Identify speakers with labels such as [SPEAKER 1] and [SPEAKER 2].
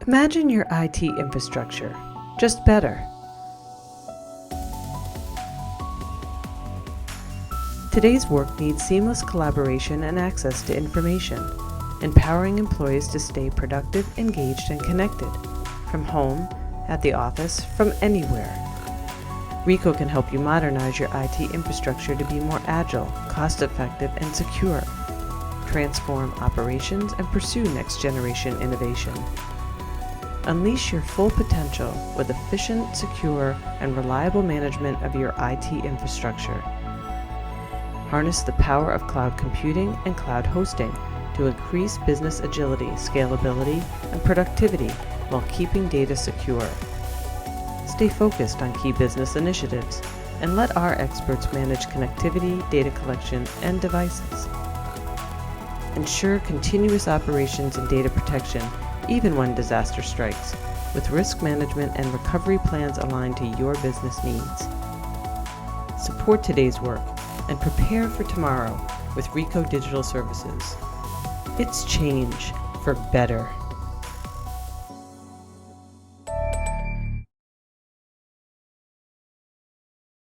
[SPEAKER 1] Imagine your IT infrastructure, just better. Today's work needs seamless collaboration and access to information, empowering employees to stay productive, engaged, and connected, from home, at the office, from anywhere. Ricoh can help you modernize your IT infrastructure to be more agile, cost-effective, and secure, transform operations, and pursue next-generation innovation. Unleash your full potential with efficient, secure, and reliable management of your IT infrastructure. Harness the power of cloud computing and cloud hosting to increase business agility, scalability, and productivity while keeping data secure. Stay focused on key business initiatives and let our experts manage connectivity, data collection, and devices. Ensure continuous operations and data protection even when disaster strikes, with risk management and recovery plans aligned to your business needs. Support today's work and prepare for tomorrow with Ricoh Digital Services. It's change for better.